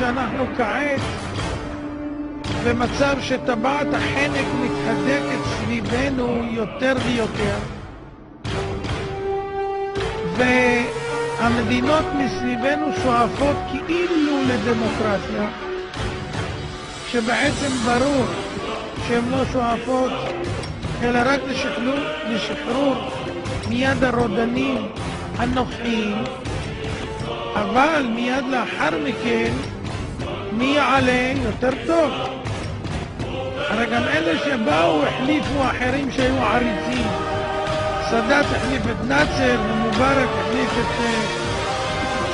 שאנחנו כעת במצב שטבעת החנק מתהדקת סביבנו יותר ויותר, והמדינות מסביבנו שואפות כאילו לדמוקרטיה, שבעצם ברור שהן לא שואפות אלא רק לשחרור מיד הרודנים הנוכחיים, אבל מיד לאחר מכן מי יעלה יותר טוב. הרי גם אלה שבאו החליפו אחרים שהיו עריצים. סאדאת החליף את נאצר ומובארק החליף את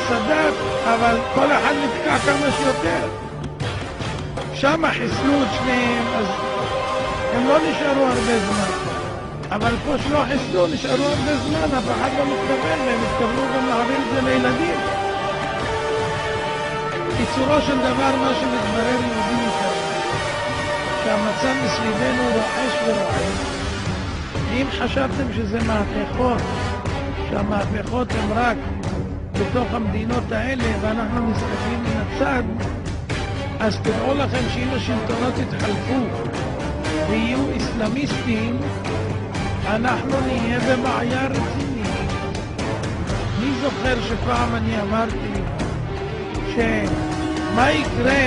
סאדאת, אבל כל אחד נתקע כמה שיותר. שם חיסלו את שניהם, אז הם לא נשארו הרבה זמן. אבל פה שלא חיסלו, נשארו הרבה זמן, אף אחד לא מתכוון, והם התכוונו גם להעביר את זה לילדים. בצורו של דבר, מה שמתברר יהודים יותר, שהמצב מסביבנו רועש ורועש. אם חשבתם שזה מהפכות, שהמהפכות הן רק בתוך המדינות האלה, ואנחנו מסתכלים מן הצד, אז תראו לכם שאם השלטונות יתחלפו ויהיו אסלאמיסטים, אנחנו נהיה בבעיה רצינית. מי זוכר שפעם אני אמרתי שמה יקרה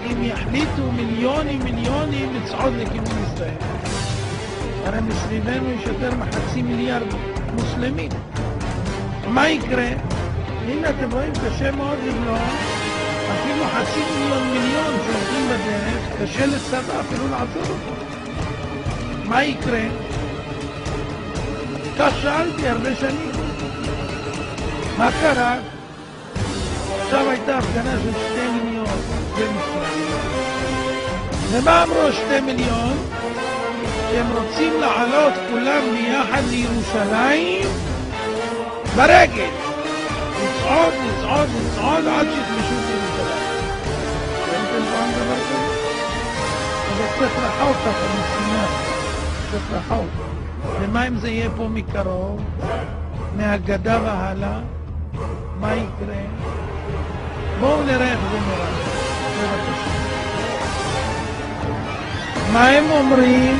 אם יחליטו מיליונים לצעוד לכיוון ישראל? הרי מסביבנו יש יותר מ500 מיליארד מוסלמים. מה יקרה? הנה אתם רואים, קשה מאוד לבלוע, אפילו 500 מיליון שהולכים בדרך, קשה לצבא אפילו לעצור אותו. מה יקרה? כך שאלתי הרבה שנים. מה קרה? עכשיו הייתה הפגנה של 2 מיליון במצרים. ומה אמרו 2 מיליון? שהם רוצים לעלות כולם ביחד לירושלים ברגל. לצעוד עד שיכבשו את ירושלים. ראיתם פעם דבר כזה? זה קצת רחוק ככה מסיני. קצת רחוק. ומה אם זה יהיה פה מקרוב? מהגדה והלאה? מה יקרה? בואו נראה איך זה נראה. בבקשה. מה הם אומרים?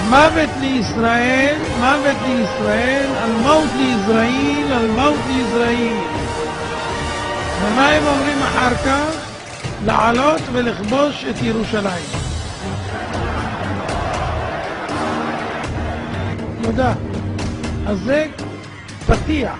מוות לישראל, מוות לישראל, על מות לישראל, על מות לישראל. ומה הם אומרים אחר כך? לעלות ולכבוש את ירושלים. תודה. אז זה פתיח.